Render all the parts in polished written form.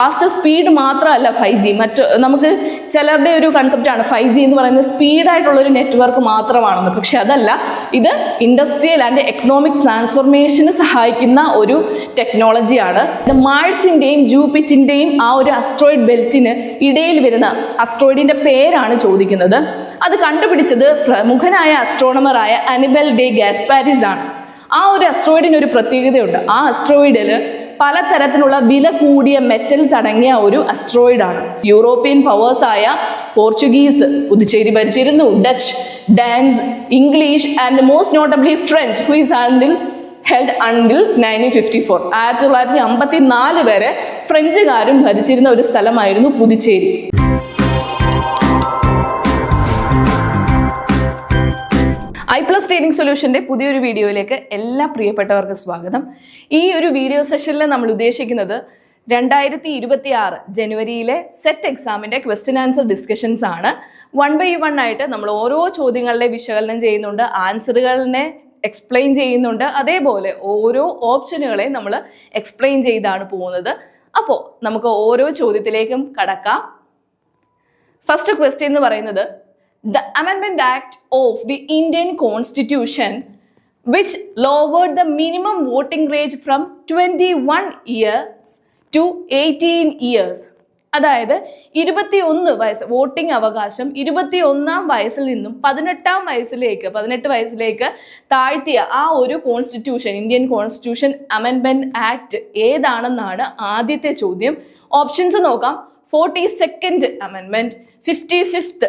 Fast speed മാത്രമല്ല 5G, നമുക്ക് ചിലരുടെ ഒരു കൺസെപ്റ്റാണ് 5G എന്ന് പറയുന്നത് സ്പീഡായിട്ടുള്ളൊരു നെറ്റ്വർക്ക് മാത്രമാണെന്ന്. പക്ഷെ അതല്ല, ഇത് ഇൻഡസ്ട്രിയൽ ആൻഡ് എക്കണോമിക് ട്രാൻസ്ഫോർമേഷന് സഹായിക്കുന്ന ഒരു ടെക്നോളജിയാണ്. മാഴ്സിൻ്റെയും ജൂപ്പിറ്ററിൻ്റെയും ആ ഒരു അസ്ട്രോയിഡ് ബെൽറ്റിന് ഇടയിൽ വരുന്ന അസ്ട്രോയിഡിൻ്റെ പേരാണ് ചോദിക്കുന്നത്. അത് കണ്ടുപിടിച്ചത് പ്രമുഖനായ അസ്ട്രോണമറായ അനിബൽ ഡെ ഗാസ്പാരിസ് ആണ്. ആ ഒരു അസ്ട്രോയിഡിന് ഒരു പ്രത്യേകതയുണ്ട്. ആ അസ്ട്രോയിഡിൽ പലതരത്തിലുള്ള വില കൂടിയ മെറ്റൽസ് അടങ്ങിയ ഒരു അസ്ട്രോയിഡാണ്. യൂറോപ്യൻ പവേഴ്സായ പോർച്ചുഗീസ് പുതുച്ചേരി ഭരിച്ചിരുന്നു, Dutch, Danes, English and most notably French who is held until 1954. 1954 വരെ ഫ്രഞ്ചുകാരും ഭരിച്ചിരുന്ന ഒരു സ്ഥലമായിരുന്നു പുതുച്ചേരി. iPlus ട്രേഡിംഗ് സൊല്യൂഷൻ്റെ പുതിയൊരു വീഡിയോയിലേക്ക് എല്ലാ പ്രിയപ്പെട്ടവർക്കും സ്വാഗതം. ഈ ഒരു വീഡിയോ സെഷനിൽ നമ്മൾ ഉദ്ദേശിക്കുന്നത് 2026 ജനുവരിയിലെ സെറ്റ് എക്സാമിൻ്റെ ക്വസ്റ്റ്യൻ ആൻസർ ഡിസ്കഷൻസ് ആണ്. 1 by 1 ആയിട്ട് നമ്മൾ ഓരോ ചോദ്യങ്ങളുടെ വിശകലനം ചെയ്യുന്നുണ്ട്, ആൻസറുകളിനെ എക്സ്പ്ലെയിൻ ചെയ്യുന്നുണ്ട്, അതേപോലെ ഓരോ ഓപ്ഷനുകളെ നമ്മൾ എക്സ്പ്ലെയിൻ ചെയ്താണ് പോകുന്നത്. അപ്പോൾ നമുക്ക് ഓരോ ചോദ്യത്തിലേക്കും കടക്കാം. ഫസ്റ്റ് ക്വസ്റ്റ്യൻ എന്ന് പറയുന്നത്, The Amendment Act of the Indian Constitution which lowered the minimum voting age from 21 years to 18 years. അതായത് 21 വയസ്സ് വോട്ടിംഗ് അവകാശം 21-ാം വയസ്സിൽ നിന്നും 18 വയസ്സിലേക്ക് താഴ്ത്തിയ ആ ഒരു കോൺസ്റ്റിറ്റ്യൂഷൻ, ഇന്ത്യൻ കോൺസ്റ്റിറ്റ്യൂഷൻ അമെൻമെന്റ് ആക്ട് ഏതാണെന്നാണ് ആദ്യത്തെ ചോദ്യം. ഓപ്ഷൻസ് നോക്കാം. 42nd അമെൻമെന്റ്, 55th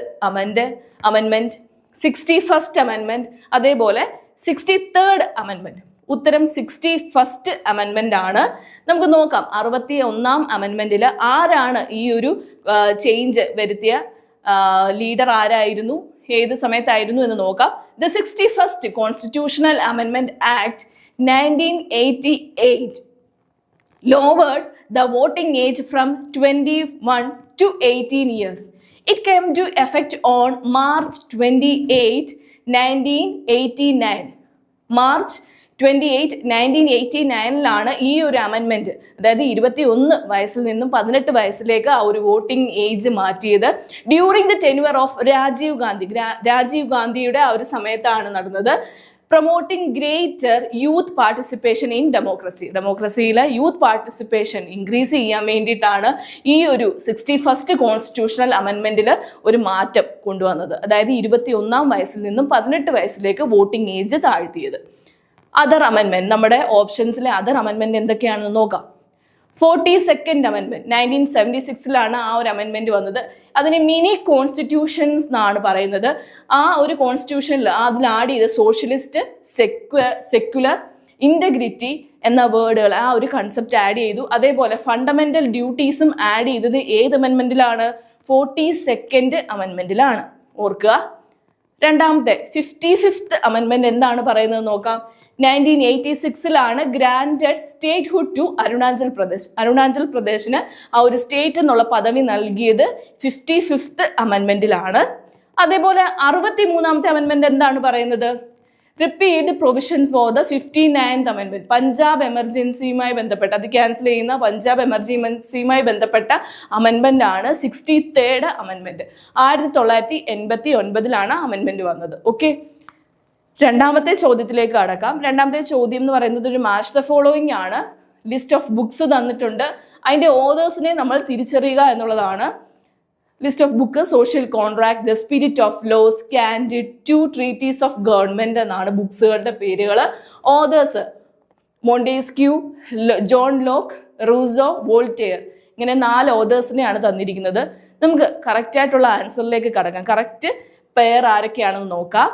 അമെൻമെന്റ്, 61st അമെൻമെന്റ്, അതേപോലെ 63rd അമെൻമെന്റ്. ഉത്തരം 61st അമെൻമെന്റ് ആണ്. നമുക്ക് നോക്കാം 61ാം അമെൻമെന്റിൽ ആരാണ് ഈ ഒരു ചേഞ്ച് വരുത്തിയ ലീഡർ ആരായിരുന്നു, ഏത് സമയത്തായിരുന്നു എന്ന് നോക്കാം. ദ 61st കോൺസ്റ്റിറ്റ്യൂഷണൽ അമെൻമെന്റ് act 1988 lowered the voting age from 21 to 18 years. It came to effect on March 28, 1989. March 28, 1989 ഈ ഒരു അമെൻമെന്റ്, അതായത് 21 വയസ്സിൽ നിന്നും 18 വയസ്സിലേക്ക് ആ ഒരു വോട്ടിംഗ് ഏജ് മാറ്റിയത്. During the tenure of Rajiv ഗാന്ധിയുടെ ആ ഒരു സമയത്താണ് നടന്നത്. Promoting greater youth participation in ഡെമോക്രസിയിലെ യൂത്ത് പാർട്ടിസിപ്പേഷൻ ഇൻക്രീസ് ചെയ്യാൻ വേണ്ടിയിട്ടാണ് ഈ ഒരു 61st കോൺസ്റ്റിറ്റ്യൂഷണൽ അമെൻമെന്റിൽ ഒരു മാറ്റം കൊണ്ടുവന്നത്. അതായത് 21-ാം വയസ്സിൽ നിന്നും 18 വയസ്സിലേക്ക് വോട്ടിംഗ് ഏജ് താഴ്ത്തിയത്. അതർ അമെൻമെന്റ്, നമ്മുടെ ഓപ്ഷൻസിലെ അതർ അമെൻമെന്റ് എന്തൊക്കെയാണെന്ന് നോക്കാം. 42nd അമെൻമെന്റ് 1976 ആ ഒരു അമെൻമെന്റ് വന്നത്. അതിന് മിനി കോൺസ്റ്റിറ്റ്യൂഷൻസ് എന്നാണ് പറയുന്നത്. ആ ഒരു കോൺസ്റ്റിറ്റ്യൂഷനിൽ അതിൽ ആഡ് ചെയ്ത സോഷ്യലിസ്റ്റ്, സെക്യുലർ, ഇന്റഗ്രിറ്റി എന്ന വേർഡുകൾ, ആ ഒരു കൺസെപ്റ്റ് ആഡ് ചെയ്തു. അതേപോലെ ഫണ്ടമെന്റൽ ഡ്യൂട്ടീസും ആഡ് ചെയ്തത് ഏത് അമെൻമെന്റിലാണ്? 42nd അമെൻമെന്റിലാണ്. ഓർക്കുക. രണ്ടാമത്തെ 55th അമെൻമെന്റ് എന്താണ് പറയുന്നത് നോക്കാം. 1986 ഗ്രാൻഡഡ് സ്റ്റേറ്റ്ഹുഡ് ടു അരുണാചൽ പ്രദേശിന് ആ ഒരു സ്റ്റേറ്റ് എന്നുള്ള പദവി നൽകിയത് 55th അമെൻമെന്റിലാണ്. അതേപോലെ 63ാമത്തെ അമെൻമെന്റ് എന്താണ് പറയുന്നത്? Repeat provisions for the 59th അമെൻമെന്റ്. Punjab എമർജൻസിയുമായി ബന്ധപ്പെട്ട, അത് ക്യാൻസൽ ചെയ്യുന്ന പഞ്ചാബ് എമർജൻസിയുമായി ബന്ധപ്പെട്ട അമെൻമെന്റ് ആണ് 63rd അമെൻമെന്റ്. 1989 അമെൻമെന്റ് വന്നത്. ഓക്കെ, രണ്ടാമത്തെ ചോദ്യത്തിലേക്ക് കടക്കാം. രണ്ടാമത്തെ ചോദ്യം എന്ന് പറയുന്നത് ഒരു മാച്ച് ദ ഫോളോയിങ് ആണ്. ലിസ്റ്റ് ഓഫ് ബുക്സ് തന്നിട്ടുണ്ട്, അതിന്റെ ഓതേഴ്സിനെ നമ്മൾ തിരിച്ചറിയുക എന്നുള്ളതാണ്. List of book, social contract, the spirit of laws, candide, 2 treatises of government എന്നാണ് ബുക്സുകളുടെ പേരുകൾ. Authors Montesquieu, John Locke, Rousseau, Voltaire. ഇങ്ങനെ 4 ഓതേഴ്സിനെയാണ് തന്നിരിക്കുന്നത്. നമുക്ക് കറക്റ്റ് ആയിട്ടുള്ള ആൻസറിലേക്ക് കടക്കാം. കറക്റ്റ് പെയർ ആരൊക്കെയാണെന്ന് നോക്കാം.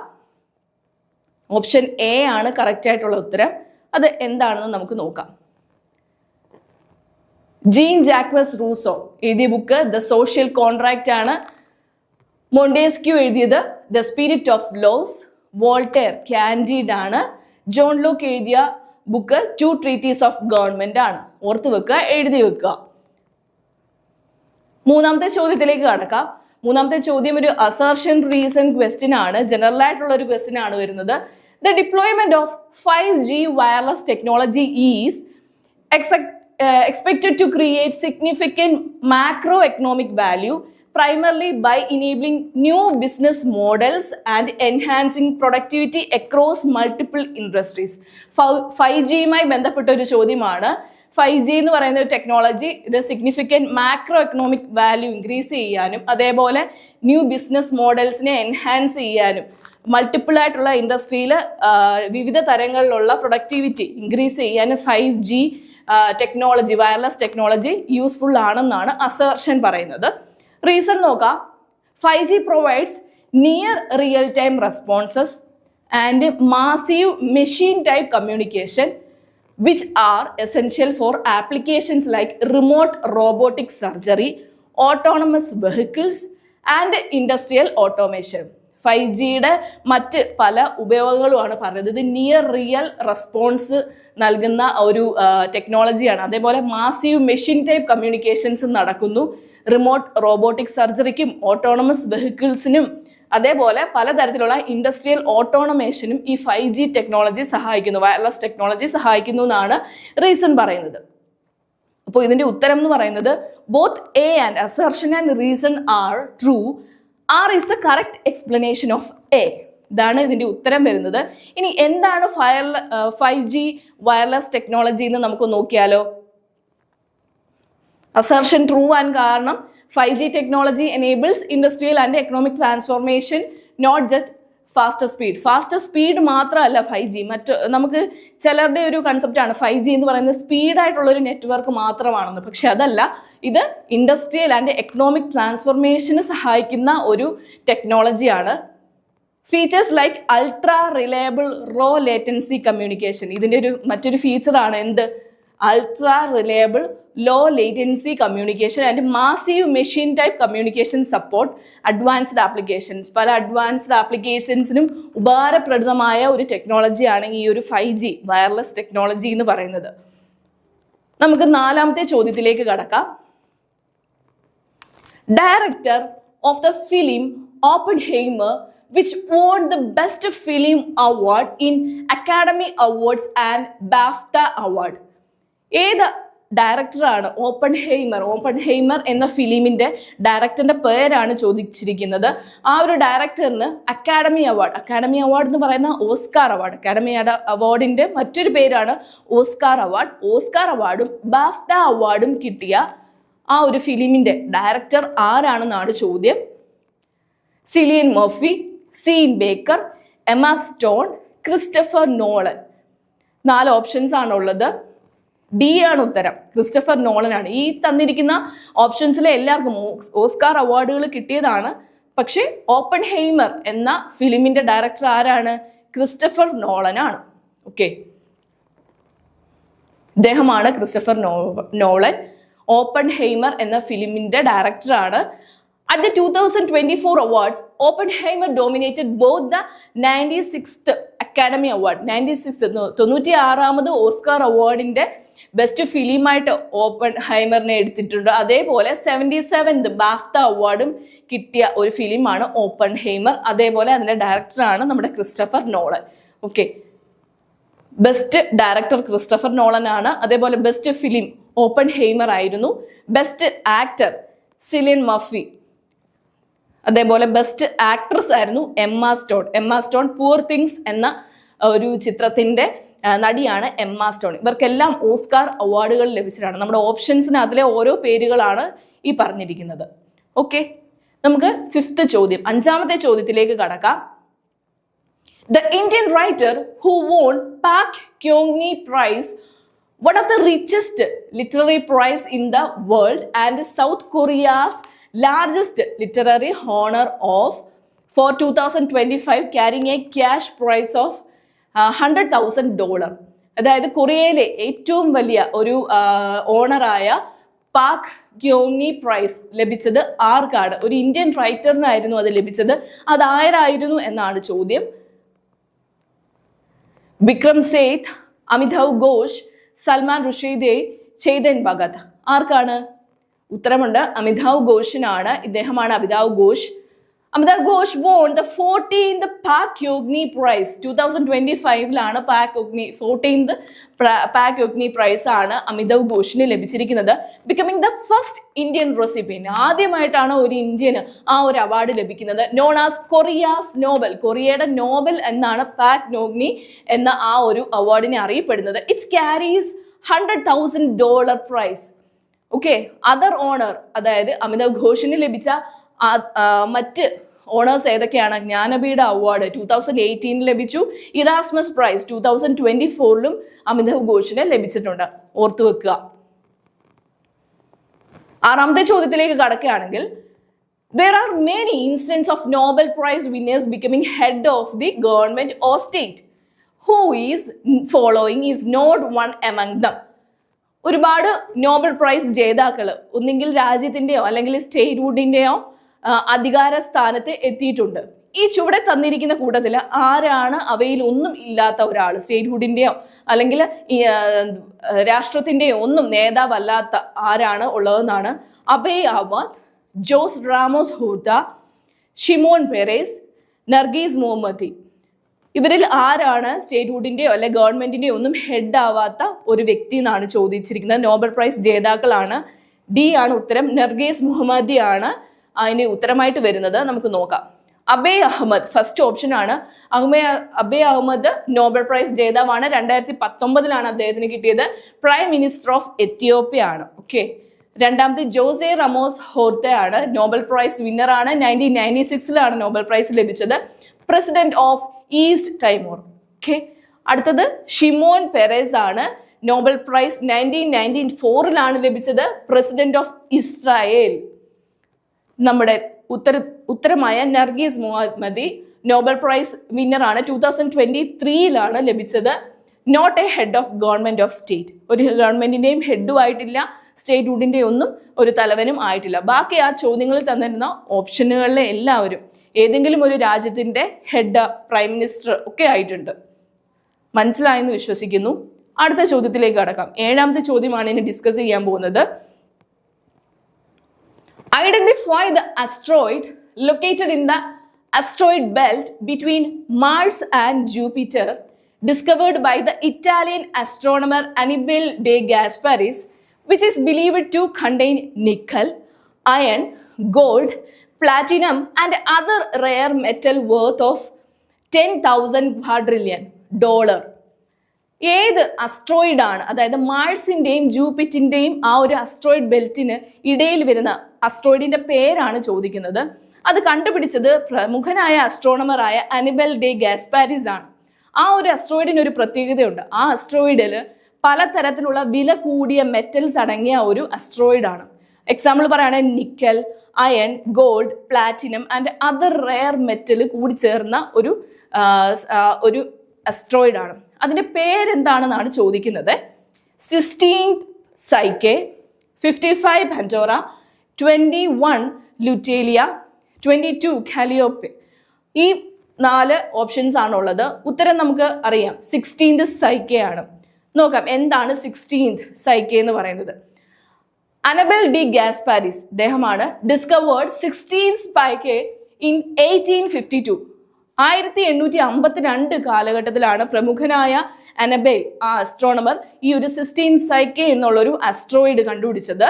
ഓപ്ഷൻ എ ആണ് കറക്റ്റ് ആയിട്ടുള്ള ഉത്തരം. അത് എന്താണെന്ന് നമുക്ക് നോക്കാം. ജീൻ ജാക്വസ് റൂസോ എഴുതിയ ബുക്ക് ദ സോഷ്യൽ കോൺട്രാക്റ്റ് ആണ്. മോണ്ടേസ്ക്യൂ എഴുതിയത് the spirit of laws. Voltaire Candide ആണ്. ജോൺ ലോക്ക് എഴുതിയ ബുക്ക് 2 ട്രീറ്റീസ് ഓഫ് ഗവൺമെന്റ് ആണ്. ഓർത്ത് വെക്കുക, എഴുതി വെക്കുക. മൂന്നാമത്തെ ചോദ്യത്തിലേക്ക് കടക്കാം. മൂന്നാമത്തെ ചോദ്യം ഒരു അസർഷൻ റീസൺ ക്വസ്റ്റ്യൻ ആണ്. ജനറൽ ആയിട്ടുള്ള ഒരു ക്വസ്റ്റ്യൻ ആണ് വരുന്നത്. The deployment of 5G wireless technology is expected to create significant macroeconomic value primarily by enabling new business models and enhancing productivity across multiple industries. 5G-യുമായി ബന്ധപ്പെട്ട ഒരു ചോദ്യമാണ്. 5G എന്ന് പറയുന്ന ഒരു ടെക്നോളജി ഇത് significant macro economic value increase ചെയ്യാനും അതേപോലെ new business മോഡൽസിനെ enhance ചെയ്യാനും മൾട്ടിപ്പിൾ ആയിട്ടുള്ള ഇൻഡസ്ട്രിയിൽ വിവിധ തരങ്ങളിലുള്ള പ്രൊഡക്ടിവിറ്റി ഇൻക്രീസ് ചെയ്യാനും 5G technology wireless technology useful ആണെന്നാണ് അസർഷൻ പറയുന്നത്. റീസൺ നോക്കാം. 5G provides near real time responses and massive machine type communication which are essential for applications like remote robotic surgery, autonomous vehicles and industrial automation. 5Gയുടെ മറ്റ് പല ഉപയോഗങ്ങളുമാണ് പറഞ്ഞത്. ഇത് near real response നൽകുന്ന ഒരു ടെക്നോളജിയാണ്. അതേപോലെ മാസീവ് മെഷീൻ ടൈപ്പ് കമ്മ്യൂണിക്കേഷൻസ് നടക്കുന്നു. Remote robotic സർജറിക്കും autonomous വെഹിക്കിൾസിനും അതേപോലെ പലതരത്തിലുള്ള ഇൻഡസ്ട്രിയൽ ഓട്ടോണമേഷനും ഈ 5G ടെക്നോളജി സഹായിക്കുന്നു, വയർലെസ് ടെക്നോളജി സഹായിക്കുന്നു എന്നാണ് റീസൺ പറയുന്നത്. അപ്പോൾ ഇതിന്റെ ഉത്തരം എന്ന് പറയുന്നത് both A and assertion and reason are true. R is the correct explanation of A. ഇതാണ് ഇതിന്റെ ഉത്തരം വരുന്നത്. ഇനി എന്താണ് 5G വയർലെസ് ടെക്നോളജി എന്ന് നമുക്ക് നോക്കിയാലോ. അസർഷൻ ട്രൂ ആൻഡ് കാരണം 5G technology enables industrial and economic transformation, not just faster speed. Faster speed മാത്രമല്ല 5G. നമുക്ക് ചിലരുടെ ഒരു കൺസെപ്റ്റാണ് 5G എന്ന് പറയുന്നത് സ്പീഡായിട്ടുള്ളൊരു നെറ്റ്വർക്ക് മാത്രമാണെന്ന്. പക്ഷെ അതല്ല, ഇത് ഇൻഡസ്ട്രിയൽ ആൻഡ് എക്കണോമിക് ട്രാൻസ്ഫോർമേഷന് സഹായിക്കുന്ന ഒരു ടെക്നോളജിയാണ്. Features like ultra reliable low latency communication. ഇതിൻ്റെ മറ്റൊരു ഫീച്ചറാണ് എന്ത്? Ultra reliable low latency communication and massive machine type communication support advanced applications. പല അഡ്വാൻസ്ഡ് ആപ്ലിക്കേഷൻസിനും ഉപകാരപ്രദമായ ഒരു ടെക്നോളജിയാണ് ഈ ഒരു 5G വയർലെസ് ടെക്നോളജി എന്ന് പറയുന്നത്. നമുക്ക് നാലാമത്തെ ചോദ്യത്തിലേക്ക് കടക്കാം. Director of the film Oppenheimer which won the best film award in Academy Awards and BAFTA award. ഏത് ഡയറക്ടറാണ് ഓപ്പൺഹൈമർ എന്ന ഫിലിമിന്റെ ഡയറക്ടറിന്റെ പേരാണ് ചോദിച്ചിരിക്കുന്നത്. ആ ഒരു ഡയറക്ടറിന് അക്കാഡമി അവാർഡ് എന്ന് പറയുന്ന ഓസ്കാർ അവാർഡ്, അക്കാഡമി അവാർഡിന്റെ മറ്റൊരു പേരാണ് ഓസ്കാർ അവാർഡും ബാഫ്ത അവാർഡും കിട്ടിയ ആ ഒരു ഫിലിമിന്റെ ഡയറക്ടർ ആരാണെന്നാണ് ചോദ്യം. Cillian Murphy, Sean Baker, Emma Stone, Christopher Nolan. 4 options ആണുള്ളത്. ഡി ആണ് ഉത്തരം, ക്രിസ്റ്റഫർ നോളൻ ആണ്. ഈ തന്നിരിക്കുന്ന ഓപ്ഷൻസിലെ എല്ലാവർക്കും ഓസ്കാർ അവാർഡുകൾ കിട്ടിയതാണ്. പക്ഷേ ഓപ്പൺഹൈമർ എന്ന ഫിലിമിന്റെ ഡയറക്ടർ ആരാണ്? ക്രിസ്റ്റഫർ നോളൻ ആണ്. ഓക്കെ, ഇദ്ദേഹമാണ് ക്രിസ്റ്റഫർ നോളൻ. ഓപ്പൺഹൈമർ എന്ന ഫിലിമിന്റെ ഡയറക്ടറാണ്. At the 2024 awards, Oppenheimer dominated both the 96th Academy Award, 96th Oscar അവാർഡിന്റെ ബെസ്റ്റ് ഫിലിമായിട്ട് ഓപ്പൺഹൈമറിനെ എടുത്തിട്ടുണ്ട്. അതേപോലെ 77th ബാഫ്ത അവാർഡും കിട്ടിയ ഒരു ഫിലിമാണ് ഓപ്പൺഹൈമർ. അതേപോലെ അതിന്റെ ഡയറക്ടറാണ് നമ്മുടെ Christopher Nolan. Okay, best director Christopher Nolan ആണ്. അതേപോലെ ബെസ്റ്റ് ഫിലിം ഓപ്പൺഹൈമർ ആയിരുന്നു. Best actor Cillian Murphy. അതേപോലെ ബെസ്റ്റ് ആക്ട്രസ് ആയിരുന്നു എമ്മ സ്റ്റോൺ. പൂർ തിങ്സ് എന്ന ഒരു ചിത്രത്തിന്റെ നടിയാണ് എമ്മ സ്റ്റോൺ. ഇവർക്കെല്ലാം ഓസ്കാർ അവാർഡുകൾ ലഭിച്ചിട്ടാണ്. നമ്മുടെ ഓപ്ഷൻസിന് അതിലെ ഓരോ പേരുകളാണ് ഈ പറഞ്ഞിരിക്കുന്നത്. ഓക്കെ, നമുക്ക് 5th ചോദ്യം, 5ാമത്തെ ചോദ്യത്തിലേക്ക് കടക്കാം. The Indian writer who won Park Kyung-hee Prize, one of the richest literary prize in the world and South Korea's largest literary honor for 2025, carrying a cash prize of $100,000. അതായത് കൊറിയയിലെ ഏറ്റവും വലിയ ഒരു ഓണറായ Pak ക്യോങ്ഹി price ലഭിച്ചത് ആർക്കാണ്? ഒരു ഇന്ത്യൻ റൈറ്ററിനായിരുന്നു അത് ലഭിച്ചത്. അത് ആരായിരുന്നു എന്നാണ് ചോദ്യം. വിക്രം സേത്ത്, അമിതാവ് ഘോഷ്, സൽമാൻ റുഷ്ദി, ചേതൻ ഭഗത്. ആർക്കാണ്? ഉത്തരമുണ്ട്, അമിതാവ് ഘോഷിനാണ്. ഇദ്ദേഹമാണ് Amitav Ghosh. Amitabh Ghosh won the 14th Pak-Yogni Prize. 2025 14th Pak-Yogni Prize ആണ് അമിതാഭ് ഘോഷിന് ലഭിച്ചിരിക്കുന്നത്. Becoming the first Indian recipient. ആദ്യമായിട്ടാണ് ഒരു ഇന്ത്യന് ആ ഒരു അവാർഡ് ലഭിക്കുന്നത്. Known as Korea's Nobel. കൊറിയയുടെ നോബൽ എന്നാണ് പാക്-യോഗ്നി എന്ന ആ ഒരു അവാർഡിനെ അറിയപ്പെടുന്നത്. It's carries $100,000 prize. Okay, other honour, അതായത് അമിതാഭ് ഘോഷിന് ലഭിച്ച മറ്റ് ഓണേഴ്സ് ഏതൊക്കെയാണ്? ജ്ഞാനപീഠ അവാർഡ് 2018 ലഭിച്ചു. ഇറാസ്മസ് പ്രൈസ് 2024 അമിതാഭ് ഘോഷിന് ലഭിച്ചിട്ടുണ്ട്. ഓർത്തു വെക്കുക. ആറാമത്തെ ചോദ്യത്തിലേക്ക് കടക്കുകയാണെങ്കിൽ, there are many instances of Nobel Prize winners becoming head of the government or state. Who is following is not one among them. ഒരുപാട് നോബൽ പ്രൈസ് ജേതാക്കൾ ഒന്നെങ്കിൽ രാജ്യത്തിന്റെയോ അല്ലെങ്കിൽ സ്റ്റേറ്റ്ഹുഡിന്റെയോ അധികാര സ്ഥാനത്ത് എത്തിയിട്ടുണ്ട്. ഈ ചുവടെ തന്നിരിക്കുന്ന കൂട്ടത്തിൽ ആരാണ് അവയിൽ ഒന്നും ഇല്ലാത്ത ഒരാൾ? സ്റ്റേറ്റ്ഹുഡിന്റെയോ അല്ലെങ്കിൽ രാഷ്ട്രത്തിന്റെയോ ഒന്നും നേതാവല്ലാത്ത ആരാണ് ഉള്ളതെന്നാണ്. അബേ അഹമ്മദ്, ജോസ് റാമോസ് ഹൂർത്ത, ഷിമോൻ പെരേസ്, നർഗീസ് മുഹമ്മദി. ഇവരിൽ ആരാണ് സ്റ്റേറ്റ്ഹുഡിന്റെയോ അല്ലെ ഗവൺമെന്റിന്റെയോ ഒന്നും ഹെഡ് ആവാത്ത ഒരു വ്യക്തി എന്നാണ് ചോദിച്ചിരിക്കുന്നത്. Nobel prize ജേതാക്കളാണ്. ഡി ആണ് ഉത്തരം. നർഗീസ് മുഹമ്മദി ആണ് അതിന് ഉത്തരമായിട്ട് വരുന്നത്. നമുക്ക് നോക്കാം. അബേ അഹമ്മദ് ഫസ്റ്റ് ഓപ്ഷൻ ആണ്. അബേ അഹമ്മദ് നോബൽ പ്രൈസ് ജേതാവാണ്. 2019 അദ്ദേഹത്തിന് കിട്ടിയത്. പ്രൈം മിനിസ്റ്റർ ഓഫ് എത്യോപ്യ ആണ്. ഓക്കെ. രണ്ടാമത് ജോസെ റമോസ് ഹോർത്തെ ആണ്. നോബൽ പ്രൈസ് വിന്നർ ആണ്. 1996 നോബൽ പ്രൈസ് ലഭിച്ചത്. President of East Timor. Okay. അടുത്തത് ഷിമോൻ പെരേസ് ആണ്. നോബൽ പ്രൈസ് 1994 ലഭിച്ചത്. President of Israel. നമ്മുടെ ഉത്തരമായ Narges Mohammadi Nobel prize winner ആണ്. 2023 ലഭിച്ചത്. Not a head of government of state. ഒരു ഗവൺമെന്റിന്റെയും ഹെഡും ആയിട്ടില്ല, സ്റ്റേറ്റ്ഹുഡിന്റെ ഒന്നും ഒരു തലവനും ആയിട്ടില്ല. ബാക്കി ആ ചോദ്യങ്ങളിൽ തന്നിരുന്ന ഓപ്ഷനുകളിലെ എല്ലാവരും ഏതെങ്കിലും ഒരു രാജ്യത്തിന്റെ ഹെഡ്, പ്രൈം മിനിസ്റ്റർ ഒക്കെ ആയിട്ടുണ്ട്. മനസ്സിലായെന്ന് വിശ്വസിക്കുന്നു. അടുത്ത ചോദ്യത്തിലേക്ക് കടക്കാം. ഏഴാമത്തെ ചോദ്യമാണ് ഇനി ഡിസ്കസ് ചെയ്യാൻ പോകുന്നത്. Identify the asteroid located in the asteroid belt between Mars and Jupiter, discovered by the Italian astronomer Annibale de Gasparis, which is believed to contain nickel, iron, gold, platinum and other rare metal worth of $10,000 quadrillion. ഏത് asteroid ആണ്? അതായത് മാഴ്സിന്റെയും ജൂപ്പിറ്ററിന്റെയും ആ ഒരു asteroid ബെൽറ്റിന് ഇടയിൽ വരുന്ന അസ്ട്രോയിഡിന്റെ പേരാണ് ചോദിക്കുന്നത്. അത് കണ്ടുപിടിച്ചത് പ്രമുഖനായ അസ്ട്രോണമറായ അനിബൽ ഡെ ഗാസ്പാരിസ് ആണ്. ആ ഒരു അസ്ട്രോയിഡിന് ഒരു പ്രത്യേകതയുണ്ട്. ആ അസ്ട്രോയിഡിൽ പലതരത്തിലുള്ള വില കൂടിയ മെറ്റൽസ് അടങ്ങിയ ഒരു അസ്ട്രോയിഡ് ആണ്. എക്സാമ്പിൾ പറയുകയാണെങ്കിൽ nickel, iron, gold, platinum and other rare metal കൂടി ചേർന്ന ഒരു അസ്ട്രോയിഡ് ആണ്. അതിന്റെ പേരെന്താണെന്നാണ് ചോദിക്കുന്നത്. 16th സൈക്കെ, 55 പൻഡോറ, 21 ലുറ്റേലിയ, 22 കാലിയോപ്പെ. ഈ 4 ഓപ്ഷൻസ് ആണുള്ളത്. ഉത്തരം നമുക്ക് അറിയാം. 16th സൈക്കെ ആണ്. നോക്കാം എന്താണ് 16th സൈക്കെ എന്ന് പറയുന്നത്. അനബൽ ഡി ഗാസ്പാരിസ് അദ്ദേഹമാണ് ഡിസ്കവേർഡ് 16th സൈക്കെ ഇൻ 1852. 1852 കാലഘട്ടത്തിലാണ് പ്രമുഖനായ അനബേൽ, ആ അസ്ട്രോണമർ, ഈ ഒരു 16th സൈക്കെ എന്നുള്ളൊരു അസ്ട്രോയിഡ് കണ്ടുപിടിച്ചത്.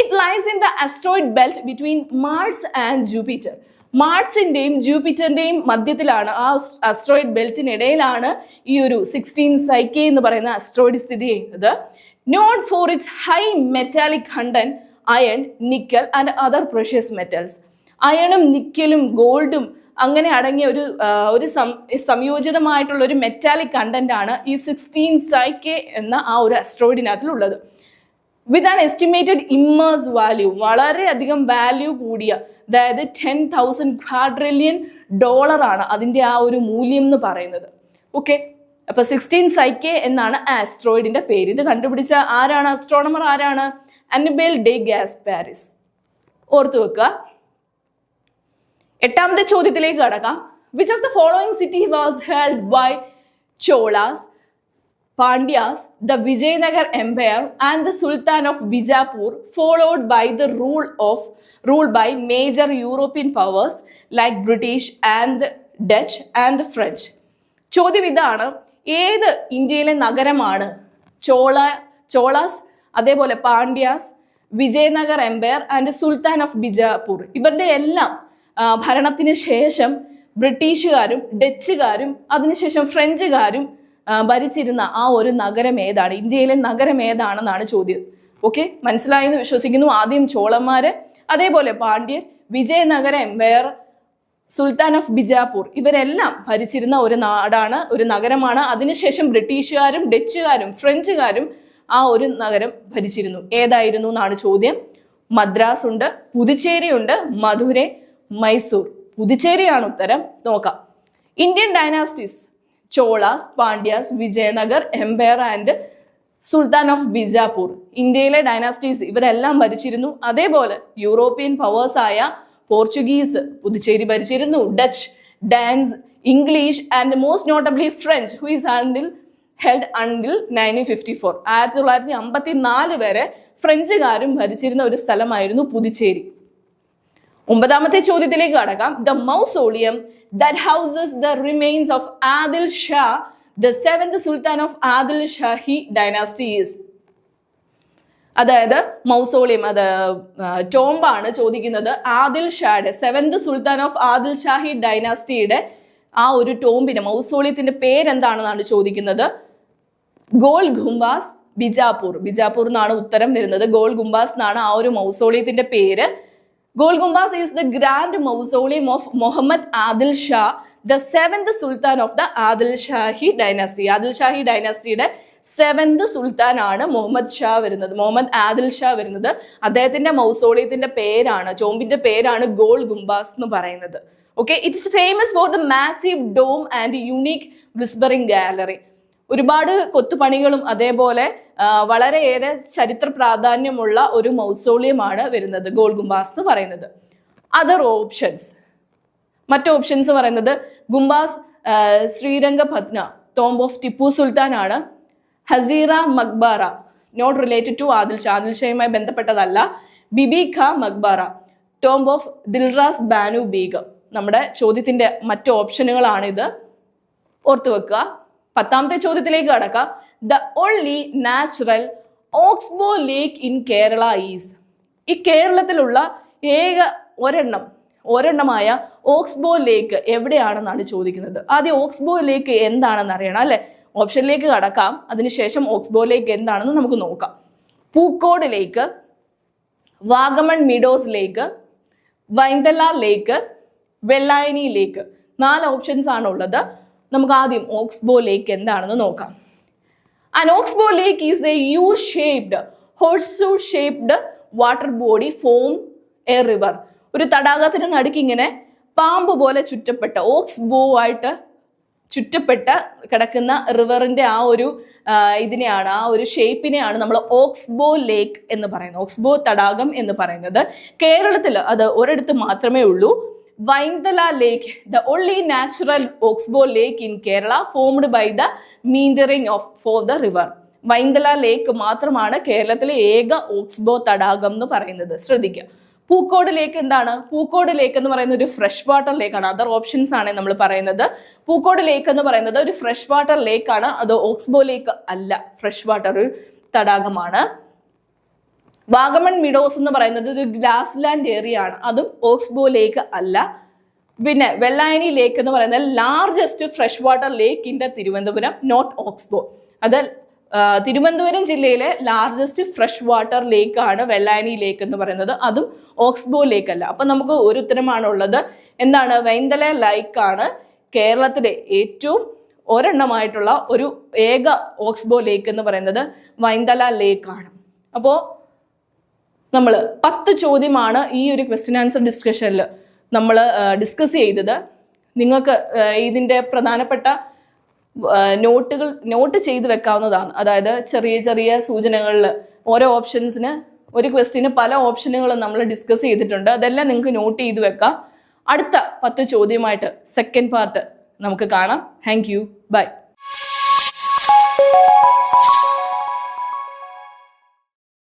It lies in the asteroid belt between Mars and Jupiter. മാർസിന്റെയും ജൂപ്പിറ്ററിന്റെയും മധ്യത്തിലാണ്, ആ അസ്ട്രോയിഡ് ബെൽറ്റിനിടയിലാണ് ഈ ഒരു 16th സൈക്കെ എന്ന് പറയുന്ന അസ്ട്രോയിഡ് സ്ഥിതി ചെയ്യുന്നത്. Known for its high metallic content iron, nickel and other precious metals. അയണും നിക്കലും ഗോൾഡും അങ്ങനെ അടങ്ങിയ ഒരു സംയോജിതമായിട്ടുള്ള ഒരു മെറ്റാലിക് കണ്ടന്റ് ആണ് ഈ 16th സൈക്കെ എന്ന ആ ഒരു അസ്ട്രോയിഡിനകത്തിലുള്ളത്. With an estimated immense value, വളരെയധികം വാല്യൂ കൂടിയ, അതായത് $10,000 quadrillion ആണ് അതിൻ്റെ ആ ഒരു മൂല്യം എന്ന് പറയുന്നത്. ഓക്കെ, അപ്പൊ 16th സൈക്കെ എന്നാണ് ആസ്ട്രോയിഡിന്റെ പേര്. ഇത് കണ്ടുപിടിച്ച ആരാണ്? അസ്ട്രോണമർ ആരാണ്? അനിബേൽ ഡെ ഗാസ്പാരിസ്. ഓർത്തു വെക്കുക. എട്ടാമത്തെ ചോദ്യത്തിലേക്ക് കടക്കാം. Which of the following city was held by Cholas? Pandyas, the Vijayanagar Empire, and the Sultan of Bijapur, followed by the rule by major European powers like British and Dutch and French. ചോദ്യം ഇതാണ്, ഏത് ഇന്ത്യയിലെ നഗരമാണ് ചോളാസ്, അതേപോലെ Pandyas, Vijayanagar empire and sultan of Bijapur, ഇവരുടെ എല്ലാം ഭരണത്തിന് ശേഷം ബ്രിട്ടീഷുകാരും ഡച്ചുകാരും അതിനുശേഷം ഫ്രഞ്ചുകാരും ഭരിച്ചിരുന്ന ആ ഒരു നഗരം ഏതാണ്, ഇന്ത്യയിലെ നഗരം ഏതാണെന്നാണ് ചോദ്യം. ഓക്കെ, മനസ്സിലായെന്ന് വിശ്വസിക്കുന്നു. ആദ്യം ചോളന്മാര്, അതേപോലെ പാണ്ഡ്യർ, Vijayanagara empire, sultan of Bijapur, ഇവരെല്ലാം ഭരിച്ചിരുന്ന ഒരു നാടാണ്, ഒരു നഗരമാണ്. അതിനുശേഷം ബ്രിട്ടീഷുകാരും ഡച്ചുകാരും ഫ്രഞ്ചുകാരും ആ ഒരു നഗരം ഭരിച്ചിരുന്നു. ഏതായിരുന്നു എന്നാണ് ചോദ്യം. മദ്രാസ് ഉണ്ട്, പുതുച്ചേരി ഉണ്ട്, മധുരൈ, മൈസൂർ. പുതുച്ചേരിയാണ് ഉത്തരം. നോക്കാം. Indian dynasties Cholas, Pandyas, Vijayanagar empire and sultan of Bijapur. ഇന്ത്യയിലെ ഡൈനാസ്റ്റീസ് ഇവരെല്ലാം ഭരിച്ചിരുന്നു. അതേപോലെ യൂറോപ്യൻ പവേഴ്സ് ആയ പോർച്ചുഗീസ് പുതുച്ചേരി ഭരിച്ചിരുന്നു, Dutch, Danes, English and most notably French who is held until 1954. 1954 വരെ ഫ്രഞ്ചുകാരും ഭരിച്ചിരുന്ന ഒരു സ്ഥലമായിരുന്നു പുതുച്ചേരി. 9ാമത്തെ ചോദ്യത്തിലേക്ക് കടക്കാം. The mausoleum that houses the remains of Adil Shah, the 7th Sultan of Adil Shahi dynasty is. അതായത് mausoleum, അത് ടോംബാണ് ചോദിക്കുന്നത്. ആദിൽ ഷായുടെ 7th sultan of Adil Shahi ഡൈനാസ്റ്റിയുടെ ആ ഒരു ടോംബിന്, മൗസോളിയത്തിന്റെ പേരെന്താണെന്നാണ് ചോദിക്കുന്നത്. ഗോൾ ഗുംബാസ്, ബിജാപൂർ എന്നാണ് ഉത്തരം വരുന്നത്. ഗോൾ ഗുംബാസ് എന്നാണ് ആ ഒരു മൗസോളിയത്തിന്റെ പേര്. Gol Gumbaz is the grand mausoleum of Muhammad Adil Shah, the 7th Sultan of the Adil Shahi dynasty. Adil Shahi ഡൈനാസ്റ്റിയുടെ 7th സുൽത്താൻ ആണ് മുഹമ്മദ് ആദിൽ ഷാ വരുന്നത്. അദ്ദേഹത്തിന്റെ മൗസോളിയത്തിന്റെ പേരാണ്, ചോമ്പിന്റെ പേരാണ് ഗോൾ ഗുംബാസ് എന്ന് പറയുന്നത്. Okay, it's famous for the massive dome and unique whispering gallery. ഒരുപാട് കൊത്തുപണികളും അതേപോലെ വളരെയേറെ ചരിത്ര പ്രാധാന്യമുള്ള ഒരു മൗസോളിയമാണ് വരുന്നത് ഗോൾ ഗുംബാസ് എന്ന് പറയുന്നത്. അതർ ഓപ്ഷൻസ്, മറ്റു ഓപ്ഷൻസ് പറയുന്നത് ഗുംബാസ് ശ്രീരംഗപത്ന, ടോംബ് ഓഫ് ടിപ്പു സുൽത്താൻ ആണ്. Haseera Maqbara, not related to Adil ഷായുമായി ബന്ധപ്പെട്ടതല്ല. Bibi Ka Maqbara, tomb of Dilras Banu Begum. നമ്മുടെ ചോദ്യത്തിന്റെ മറ്റു ഓപ്ഷനുകളാണിത്, ഓർത്തു വെക്കുക. 10ാമത്തെ ചോദ്യത്തിലേക്ക് കടക്കാം. The only natural oxbow lake in Kerala is. ഈ കേരളത്തിലുള്ള ഏക ഒരെണ്ണമായ ഓക്സ്ബോ ലേക്ക് എവിടെയാണെന്നാണ് ചോദിക്കുന്നത്. ആദ്യം ഓക്സ്ബോ ലേക്ക് എന്താണെന്ന് അറിയണം അല്ലെ. ഓപ്ഷനിലേക്ക് കടക്കാം, അതിനുശേഷം ഓക്സ്ബോ ലേക്ക് എന്താണെന്ന് നമുക്ക് നോക്കാം. പൂക്കോട് ലേക്ക്, വാഗമൺ മിഡോസ് ലേക്ക്, വൈന്തല ലേക്ക്, വെള്ളായണി ലേക്ക്. 4 ഓപ്ഷൻസ് ആണ് ഉള്ളത്. നമുക്ക് ആദ്യം ഓക്സ്ബോ ലേക്ക് എന്താണെന്ന് നോക്കാം. An oxbow lake is a U-shaped, horseshoe-shaped water body form a river. ഒരു തടാകത്തിന് നടുക്ക് ഇങ്ങനെ പാമ്പ് പോലെ ചുറ്റപ്പെട്ട, ഓക്സ്ബോ ആയിട്ട് ചുറ്റപ്പെട്ട കിടക്കുന്ന റിവറിന്റെ ആ ഒരു ഇതിനെയാണ്, ആ ഒരു ഷേപ്പിനെയാണ് നമ്മൾ ഓക്സ്ബോ ലേക്ക് എന്ന് പറയുന്നത്, ഓക്സ്ബോ തടാകം എന്ന് പറയുന്നത്. കേരളത്തിൽ അത് ഒരിടത്ത് മാത്രമേ ഉള്ളൂ. വൈന്തല ലേക്ക്, the only natural oxbow lake in Kerala formed by the meandering for the river. Vainthala ലേക്ക് മാത്രമാണ് കേരളത്തിലെ ഏക ഓക്സ്ബോ തടാകം എന്ന് പറയുന്നത്. ശ്രദ്ധിക്കുക. പൂക്കോട് ലേക്ക് എന്താണ്? പൂക്കോട് ലേക്ക് എന്ന് പറയുന്നത് ഒരു ഫ്രഷ് വാട്ടർ ലേക്കാണ്. അതർ ഓപ്ഷൻസ് ആണ് നമ്മൾ പറയുന്നത്. പൂക്കോട് ലേക്ക് എന്ന് പറയുന്നത് ഒരു ഫ്രഷ് വാട്ടർ ലേക്കാണ്, അത് ഓക്സ്ബോ ലേക്ക് അല്ല, ഫ്രഷ് വാട്ടർ ഒരു തടാകമാണ്. വാഗമൺ മിഡോസ് എന്ന് പറയുന്നത് ഒരു ഗ്രാസ് ലാൻഡ് ഏരിയ ആണ്, അതും ഓക്സ്ബോ ലേക്ക് അല്ല. പിന്നെ വെള്ളായണി ലേക്ക് എന്ന് പറയുന്നത് largest fresh water lake in the Thiruvananthapuram, not oxbow. അത് തിരുവനന്തപുരം ജില്ലയിലെ ലാർജസ്റ്റ് ഫ്രഷ് വാട്ടർ ലേക്ക് ആണ് വെള്ളായണി ലേക്ക് എന്ന് പറയുന്നത്, അതും ഓക്സ്ബോ ലേക്ക് അല്ല. അപ്പൊ നമുക്ക് ഒരു ഉത്തരമാണുള്ളത്. എന്താണ്? വൈന്തല ലേക്കാണ് കേരളത്തിലെ ഏറ്റവും ഒരെണ്ണമായിട്ടുള്ള ഒരു ഏക ഓക്സ്ബോ ലേക്ക് എന്ന് പറയുന്നത് വൈന്തല ലേക്കാണ്. അപ്പോൾ നമ്മൾ 10 ചോദ്യമാണ് ഈ ഒരു ക്വസ്റ്റ്യൻ ആൻസർ ഡിസ്കഷനിൽ നമ്മൾ ഡിസ്കസ് ചെയ്തത്. നിങ്ങൾക്ക് ഇതിൻ്റെ പ്രധാനപ്പെട്ട നോട്ട് ചെയ്ത് വെക്കാവുന്നതാണ്. അതായത് ചെറിയ ചെറിയ സൂചനകളിൽ ഓരോ ഓപ്ഷൻസിന്, ഒരു ക്വസ്റ്റ്യന് പല ഓപ്ഷനുകളും നമ്മൾ ഡിസ്കസ് ചെയ്തിട്ടുണ്ട്. അതെല്ലാം നിങ്ങൾക്ക് നോട്ട് ചെയ്ത് വെക്കാം. അടുത്ത 10 ചോദ്യമായിട്ട് സെക്കൻഡ് പാർട്ട് നമുക്ക് കാണാം. Thank you, by.